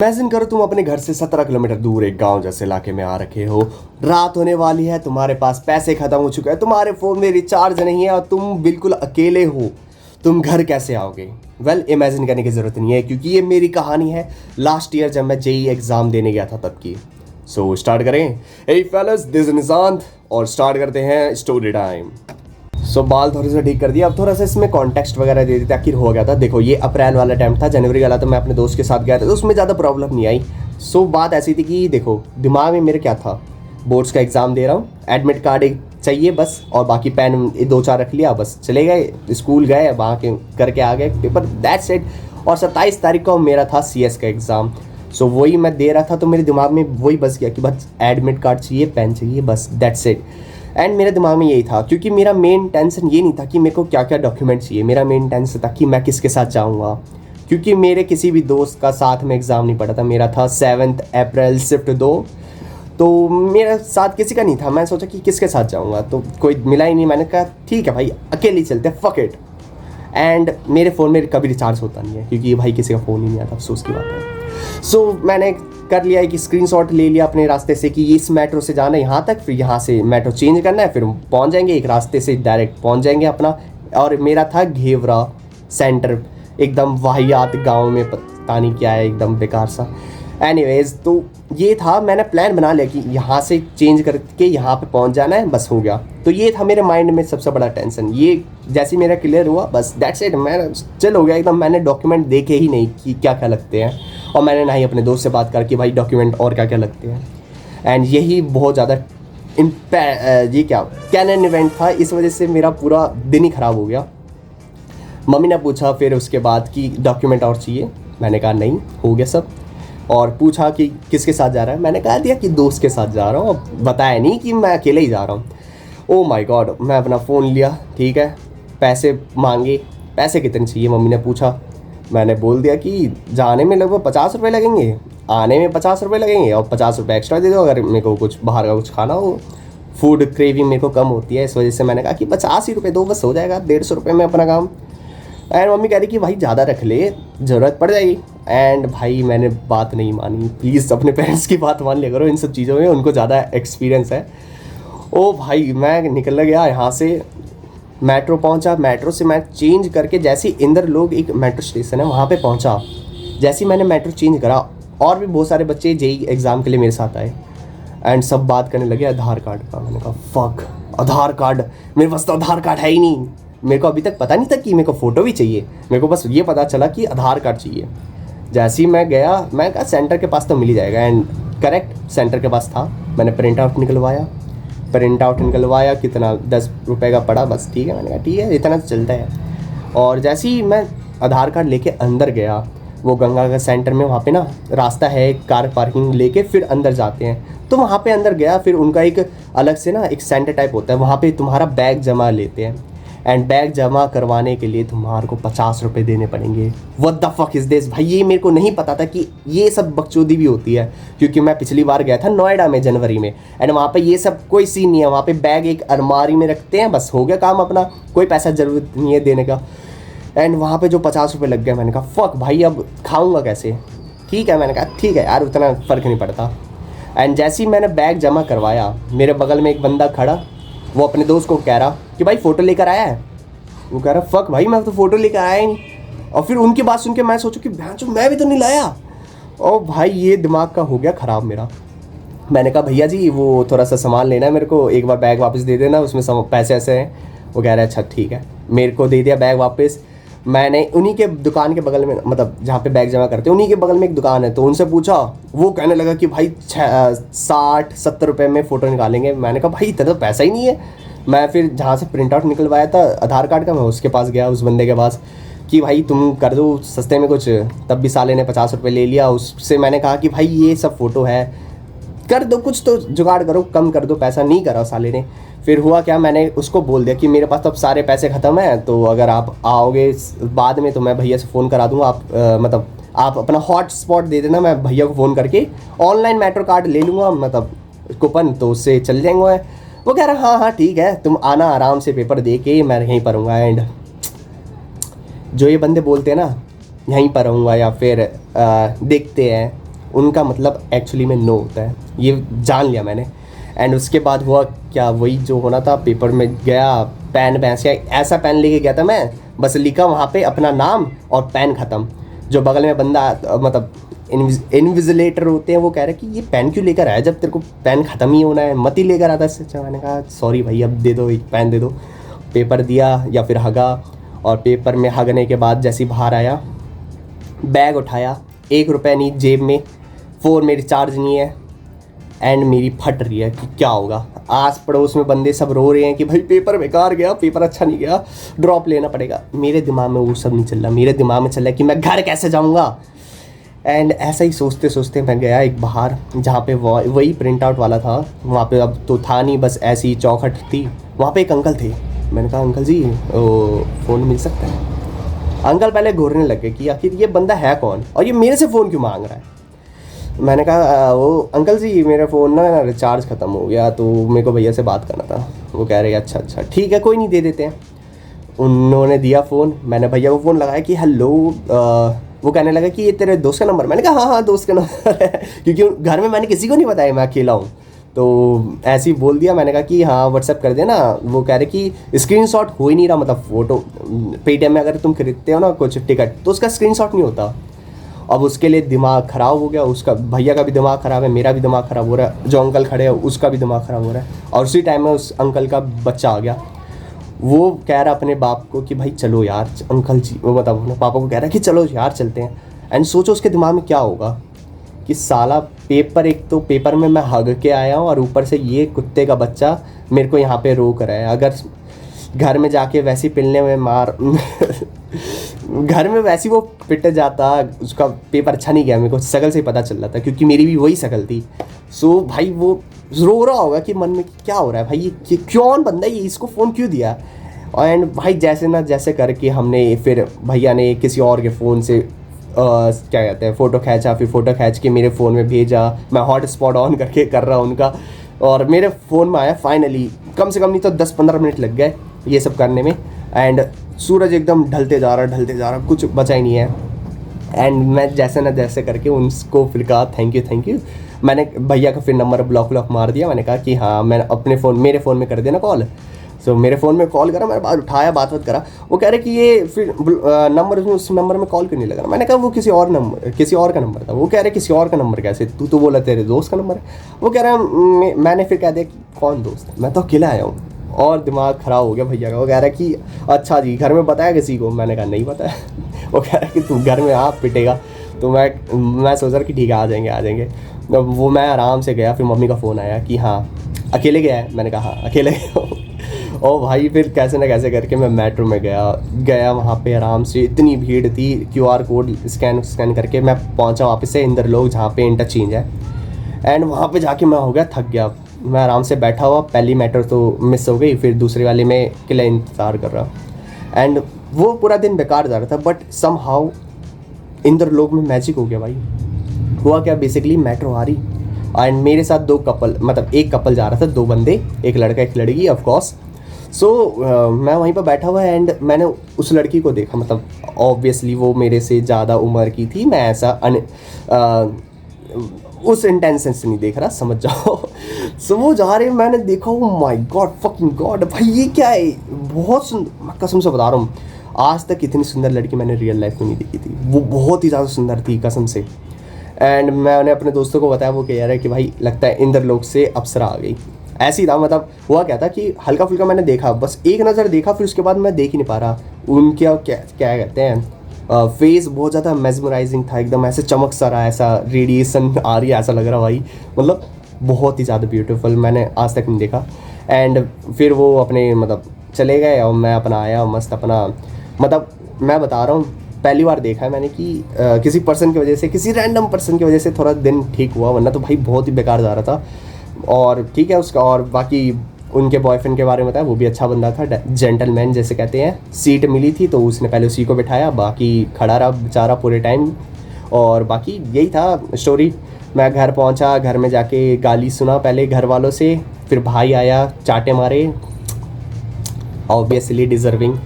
Imagine करो तुम अपने घर से 17 किलोमीटर दूर एक गांव जैसे इलाके में आ रखे हो। रात होने वाली है, तुम्हारे पास पैसे खत्म हो चुके हैं, तुम्हारे फ़ोन में रिचार्ज नहीं है और तुम बिल्कुल अकेले हो। तुम घर कैसे आओगे? वेल, इमेजिन करने की ज़रूरत नहीं है क्योंकि ये मेरी कहानी है लास्ट ईयर जब मैं जेई एग्ज़ाम देने गया था तब की। सो स्टार्ट करें। हे फेलस, दिस इज निशांत और स्टार्ट करते हैं स्टोरी टाइम। सो बाल थोड़े से ठीक कर दिया। अब थोड़ा सा इसमें कॉन्टेक्स्ट वगैरह दे देते आखिर हो गया था। देखो, ये अप्रैल वाला टाइम था, जनवरी वाला तो मैं अपने दोस्त के साथ गया था तो उसमें ज़्यादा प्रॉब्लम नहीं आई। सो बात ऐसी थी कि देखो, दिमाग में मेरे क्या था, बोर्ड्स का एग्ज़ाम दे रहा हूँ, एडमिट कार्ड एक चाहिए बस, और बाकी पेन दो चार रख लिया, बस चले गए स्कूल, गए वहाँ के करके आ गए पेपर, दैट्स इट। और 27 तारीख को मेरा था CS का एग्ज़ाम। सो वही मैं दे रहा था तो मेरे दिमाग में वही बस गया कि बस एडमिट कार्ड चाहिए, पेन चाहिए, बस दैट्स इट। एंड मेरे दिमाग में यही था क्योंकि मेरा मेन टेंशन ये नहीं था कि मेरे को क्या क्या डॉक्यूमेंट चाहिए, मेरा मेन टेंशन था कि मैं किसके साथ जाऊँगा। क्योंकि मेरे किसी भी दोस्त का साथ में एग्ज़ाम नहीं पड़ा था। मेरा था 7 अप्रैल शिफ्ट 2, तो मेरे साथ किसी का नहीं था। मैं सोचा कि किसके साथ जाऊँगा, तो कोई मिला ही नहीं। मैंने कहा ठीक है भाई, अकेले चलते, फक इट। एंड मेरे फ़ोन में कभी रिचार्ज होता नहीं है क्योंकि भाई किसी का फ़ोन ही नहीं आता, अफसोस की बात है। सो मैंने कर लिया कि स्क्रीनशॉट ले लिया अपने रास्ते से कि इस मेट्रो से जाना है यहाँ तक, फिर यहाँ से मेट्रो चेंज करना है, फिर पहुँच जाएंगे एक रास्ते से डायरेक्ट पहुँच जाएंगे अपना। और मेरा था घेवरा सेंटर, एकदम वाहियात गांव में, पता नहीं क्या है, एकदम बेकार सा। एनीवेज, तो ये था, मैंने प्लान बना लिया कि यहाँ से चेंज करके यहाँ पे पहुँच जाना है, बस हो गया। तो ये था मेरे माइंड में सबसे बड़ा टेंशन। ये जैसे मेरा क्लियर हुआ, बस दैट्स इट, मैं चल हो गया एकदम। मैंने डॉक्यूमेंट देखे ही नहीं कि क्या क्या लगते हैं, और मैंने ना ही अपने दोस्त से बात करके भाई डॉक्यूमेंट और क्या क्या लगते हैं। एंड यही बहुत ज़्यादा ये क्या कैनन इवेंट था, इस वजह से मेरा पूरा दिन ही ख़राब हो गया। मम्मी ने पूछा फिर उसके बाद कि डॉक्यूमेंट और चाहिए, मैंने कहा नहीं, हो गया सब। और पूछा कि किसके साथ जा रहा है, मैंने कहा दिया कि दोस्त के साथ जा रहा हूँ, अब बताया नहीं कि मैं अकेले ही जा रहा हूँ। ओह माय गॉड, मैं अपना फ़ोन लिया, ठीक है, पैसे मांगे, पैसे कितने चाहिए मम्मी ने पूछा। मैंने बोल दिया कि जाने में लगभग 50 रुपये लगेंगे, आने में 50 रुपये लगेंगे, और 50 रुपये एक्स्ट्रा दे दो अगर मेरे को कुछ बाहर का कुछ खाना हो। फूड क्रेविंग मेरे को कम होती है, इस वजह से मैंने कहा कि 50 ही रुपये दो, बस हो जाएगा, 150 रुपये में अपना काम। एंड मम्मी कह रही कि भाई ज़्यादा रख ले, ज़रूरत पड़ जाएगी। एंड भाई मैंने बात नहीं मानी। प्लीज़ अपने पेरेंट्स की बात मान लिया करो इन सब चीज़ों में, उनको ज़्यादा एक्सपीरियंस है। ओ भाई, मैं निकल गया यहाँ से, मेट्रो पहुँचा, मेट्रो से मैं चेंज करके जैसे ही इंदर लोग एक मेट्रो स्टेशन है वहाँ पे पहुँचा, जैसे ही मैंने मेट्रो चेंज करा, और भी बहुत सारे बच्चे जेई एग्ज़ाम के लिए मेरे साथ आए। एंड सब बात करने लगे आधार कार्ड का। मैंने कहा फक, आधार कार्ड, मेरे पास तो आधार कार्ड है ही नहीं। मेरे को अभी तक पता नहीं था कि मेरे को फ़ोटो भी चाहिए, मेरे को बस ये पता चला कि आधार कार्ड चाहिए। जैसे ही मैं गया, मैं कहा सेंटर के पास तो मिल ही जाएगा, एंड करेक्ट सेंटर के पास था। मैंने प्रिंट आउट निकलवाया, कितना 10 रुपये का पड़ा, बस ठीक है। मैंने कहा ठीक है, इतना तो चलता है। और जैसे ही मैं आधार कार्ड लेके अंदर गया, वो गंगा का सेंटर में वहाँ पे ना रास्ता है, कार पार्किंग लेके फिर अंदर जाते हैं, तो वहाँ पे अंदर गया। फिर उनका एक अलग से ना एक सेंटर टाइप होता है, वहाँ पे तुम्हारा बैग जमा लेते हैं, एंड बैग जमा करवाने के लिए तुम्हारे को 50 रुपये देने पड़ेंगे। What the fuck is this भाई, ये मेरे को नहीं पता था कि ये सब बकचोदी भी होती है, क्योंकि मैं पिछली बार गया था नोएडा में जनवरी में, एंड वहाँ पे ये सब कोई सीन नहीं है। वहाँ पे बैग एक अलमारी में रखते हैं, बस हो गया काम अपना, कोई पैसा ज़रूरत नहीं है देने का। एंड वहाँ पे जो 50 रुपये लग गए, मैंने कहा फ़क भाई, अब खाऊंगा कैसे। ठीक है, मैंने कहा ठीक है यार, उतना फ़र्क नहीं पड़ता। एंड जैसे ही मैंने बैग जमा करवाया, मेरे बगल में एक बंदा खड़ा, वो अपने दोस्त को कह रहा कि भाई फ़ोटो लेकर आया है। वो कह रहा फक भाई, मैं तो फ़ोटो लेकर आया ही नहीं। और फिर उनकी बात सुन के मैं सोचूं कि भैंचो, मैं भी तो नहीं लाया। और भाई ये दिमाग का हो गया ख़राब मेरा। मैंने कहा भैया जी, वो थोड़ा सा सामान लेना है मेरे को, एक बार बैग वापस दे देना, उसमें पैसे ऐसे हैं। वो कह रहा है अच्छा ठीक है, मेरे को दे दिया बैग वापस। मैंने उन्हीं के दुकान के बगल में, मतलब जहाँ पे बैग जमा करते हैं उन्हीं के बगल में एक दुकान है, तो उनसे पूछा। वो कहने लगा कि भाई 60-70 रुपये में फ़ोटो निकालेंगे। मैंने कहा भाई इतना तो पैसा ही नहीं है। मैं फिर जहाँ से प्रिंट आउट निकलवाया था आधार कार्ड का, मैं उसके पास गया, उस बंदे के पास, कि भाई तुम कर दो सस्ते में कुछ। तब भी साले ने 50 रुपये ले लिया। उससे मैंने कहा कि भाई ये सब फ़ोटो है, कर दो कुछ तो जुगाड़ करो, कम कर दो पैसा। नहीं करा साले ने। फिर हुआ क्या, मैंने उसको बोल दिया कि मेरे पास तो अब सारे पैसे ख़त्म हैं, तो अगर आप आओगे बाद में तो मैं भैया से फ़ोन करा दूँगा। आप मतलब आप अपना हॉट स्पॉट दे देना, मैं भैया को फ़ोन करके ऑनलाइन मेट्रो कार्ड ले लूँगा, मतलब कूपन, तो उससे चल जाएंगे। वो कह रहा हाँ हाँ ठीक है, तुम आना आराम से, पेपर दे के मैं यहीं पर हूँगा। एंड जो ये बंदे बोलते हैं ना, यहीं पर रहूँगा या फिर देखते हैं, उनका मतलब एक्चुअली में नो होता है, ये जान लिया मैंने। एंड उसके बाद हुआ क्या, वही जो होना था, पेपर में गया, पेन वैसे ऐसा पेन लेके गया था मैं, बस लिखा वहाँ पे अपना नाम और पेन ख़त्म। जो बगल में बंदा मतलब इनविजिलेटर होते हैं वो कह रहे कि ये पेन क्यों लेकर आया जब तेरे को पेन ख़त्म ही होना है, मत ही लेकर आता इससे अच्छा। मैंने कहा सॉरी भाई, अब दे दो, एक पेन दे दो। पेपर दिया या फिर हगा, और पेपर में हगने के बाद जैसे ही बाहर आया, बैग उठाया, 1 रुपये नहीं जेब में, फ़ोन में रिचार्ज नहीं है, एंड मेरी फट रही है कि क्या होगा। आस पड़ोस में बंदे सब रो रहे हैं कि भाई पेपर बेकार गया, पेपर अच्छा नहीं गया, ड्रॉप लेना पड़ेगा। मेरे दिमाग में वो सब नहीं चल रहा, मेरे दिमाग में चल रहा है कि मैं घर कैसे जाऊँगा। एंड ऐसा ही सोचते सोचते मैं गया एक बाहर, जहाँ पे वही प्रिंट आउट वाला था, वहाँ पे अब तो था नहीं, बस ऐसी चौखट थी। वहाँ पे एक अंकल थे, मैंने कहा अंकल जी फ़ोन मिल सकता है। अंकल पहले घूरने लगे कि आखिर ये बंदा है कौन और ये मेरे से फ़ोन क्यों मांग रहा है। मैंने कहा वो अंकल जी मेरा फ़ोन ना रिचार्ज ख़त्म हो गया, तो मेरे को भैया से बात करना था। वो कह रहे अच्छा अच्छा ठीक है, कोई नहीं, दे देते हैं। उन्होंने दिया फ़ोन, मैंने भैया को फ़ोन लगाया कि हेलो, वो कहने लगा कि ये तेरे दोस्त का नंबर। मैंने कहा हाँ हाँ दोस्त का नंबर है, क्योंकि घर में मैंने किसी को नहीं बताया मैं अकेला हूँ, तो ऐसे ही बोल दिया। मैंने कहा कि हाँ व्हाट्सएप कर देना। वो कह रहे कि स्क्रीनशॉट हो ही नहीं रहा, मतलब फ़ोटो पेटीएम में अगर तुम खरीदते हो ना कुछ टिकट तो उसका स्क्रीनशॉट नहीं होता। अब उसके लिए दिमाग ख़राब हो गया, उसका भैया का भी दिमाग ख़राब है, मेरा भी दिमाग ख़राब हो रहा है, जो अंकल खड़े हैं उसका भी दिमाग ख़राब हो रहा है। और उसी टाइम में उस अंकल का बच्चा आ गया, वो कह रहा अपने बाप को कि भाई चलो यार, अंकल जी वो मतलब अपने पापा को कह रहा है कि चलो यार चलते हैं। एंड सोचो उसके दिमाग में क्या होगा कि साला पेपर, एक तो पेपर में मैं हग के आया हूँ और ऊपर से ये कुत्ते का बच्चा मेरे को यहाँ पे रोक रहा है। अगर घर में जाके वैसी पिलने में मार घर में वैसी वो पिट जाता, उसका पेपर अच्छा नहीं गया, मेरे को शकल से ही पता चल रहा था क्योंकि मेरी भी वही शकल थी। सो भाई वो रो रहा होगा कि मन में क्या हो रहा है भाई, ये कौन बंदा है, ये इसको फ़ोन क्यों दिया। एंड भाई जैसे ना जैसे करके हमने फिर भैया ने किसी और के फ़ोन से क्या कहते हैं फ़ोटो खींचा, फिर फ़ोटो खींच के मेरे फ़ोन में भेजा। मैं हॉटस्पॉट ऑन करके कर रहा उनका, और मेरे फ़ोन में आया फाइनली। कम से कम नहीं तो 10-15 मिनट लग गए ये सब करने में। एंड सूरज एकदम ढलते जा रहा, कुछ बचा ही नहीं है। एंड मैं जैसे ना जैसे करके उनको फिर कहा थैंक यू। मैंने भैया का फिर नंबर ब्लॉक मार दिया। मैंने कहा कि हाँ मैं अपने मेरे फ़ोन में कर देना कॉल। सो मेरे फ़ोन में कॉल करा, मैंने बात उठाया, बात करा। वो कह रहे कि ये फिर नंबर उस नंबर में कॉल क्यों नहीं लगा। मैंने कहा वो किसी और का नंबर था। वो कह रहे किसी और का नंबर कैसे, तू तो बोला तेरे दोस्त का नंबर है। वो कह रहा मैंने फिर कह दिया कि कौन दोस्त, मैं तो अकेला आया हूँ। और दिमाग ख़राब हो गया भैया का। वो कह रहा है कि अच्छा जी घर में बताया किसी को। मैंने कहा नहीं बताया। वो कह रहा है कि तू घर में आप पिटेगा। तो मैं सोच रहा कि ठीक है आ जाएंगे। वो मैं आराम से गया, फिर मम्मी का फ़ोन आया कि हाँ अकेले गया है। मैंने कहा हाँ अकेले गया हूँ। और भाई फिर कैसे ना कैसे करके मैं मेट्रो में गया वहाँ पे आराम से। इतनी भीड़ थी, QR कोड स्कैन करके मैं पहुँचा वापस से इंदरलोक, जहाँ पे इंटरचेंज है। एंड वहाँ पे जाके मैं हो गया थक गया। मैं आराम से बैठा हुआ, पहली मेट्रो तो मिस हो गई, फिर दूसरी वाले में के लिए इंतज़ार कर रहा। एंड वो पूरा दिन बेकार जा रहा था, बट समहाउ इंदरलोक में मैजिक हो गया भाई। हुआ क्या, बेसिकली मेट्रो आ रही एंड मेरे साथ 2 कपल, मतलब एक कपल जा रहा था, 2 बंदे, एक लड़का एक लड़की ऑफ कोर्स। सो मैं वहीं पर बैठा हुआ एंड मैंने उस लड़की को देखा। मतलब ऑब्वियसली वो मेरे से ज़्यादा उम्र की थी। मैं ऐसा उस इंटेंशन से नहीं देख रहा, समझ जाओ। सो वो जा रहे, मैंने देखा, oh my God fucking God भाई ये क्या है, बहुत सुंदर। मैं कसम से बता रहा हूँ, आज तक इतनी सुंदर लड़की मैंने रियल लाइफ में नहीं देखी थी। वो बहुत ही ज़्यादा सुंदर थी कसम से। एंड मैंने अपने दोस्तों को बताया, वो कह रहा है कि भाई लगता है इंदरलोक से अप्सरा आ गई। ऐसे ही था, मतलब हुआ क्या था कि हल्का फुल्का मैंने देखा, बस एक नज़र देखा, फिर उसके बाद मैं देख ही नहीं पा रहा। उनके क्या कहते हैं, फेस बहुत ज़्यादा मेस्मराइजिंग था, एकदम ऐसे चमक सा रहा, ऐसा रेडिएशन आ रही है, ऐसा लग रहा भाई, मतलब बहुत ही ज़्यादा ब्यूटीफुल मैंने आज तक नहीं देखा। एंड फिर वो अपने मतलब चले गए और मैं अपना आया मस्त अपना, मतलब मैं बता रहा हूँ पहली बार देखा है मैंने कि किसी पर्सन की वजह से, किसी रैंडम पर्सन की वजह से थोड़ा दिन ठीक हुआ, वरना तो भाई बहुत ही बेकार जा रहा था। और ठीक है उसका, और बाकी उनके बॉयफ्रेंड के बारे में बताया, वो भी अच्छा बंदा था, जेंटलमैन जैसे कहते हैं। सीट मिली थी तो उसने पहले उसी को बिठाया, बाकी खड़ा रहा बेचारा पूरे टाइम। और बाकी यही था स्टोरी। मैं घर पहुंचा, घर में जाके गाली सुना पहले घर वालों से, फिर भाई आया चाटे मारे, ऑब्वियसली डिज़र्विंग।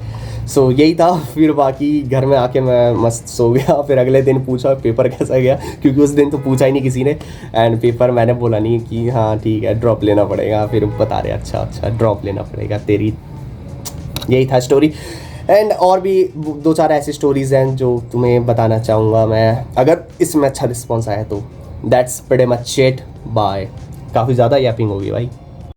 सो यही था। फिर बाकी घर में आके मैं मस्त सो गया। फिर अगले दिन पूछा पेपर कैसा गया, क्योंकि उस दिन तो पूछा ही नहीं किसी ने। एंड पेपर मैंने बोला नहीं कि हाँ ठीक है ड्रॉप लेना पड़ेगा। फिर बता रहे अच्छा अच्छा ड्रॉप लेना पड़ेगा तेरी। यही था स्टोरी। एंड और भी दो चार ऐसी स्टोरीज़ हैं जो तुम्हें बताना चाहूँगा मैं, अगर इसमें अच्छा रिस्पॉन्स आया तो। That's pretty much it, bye. काफ़ी ज़्यादा यापिंग होगी भाई।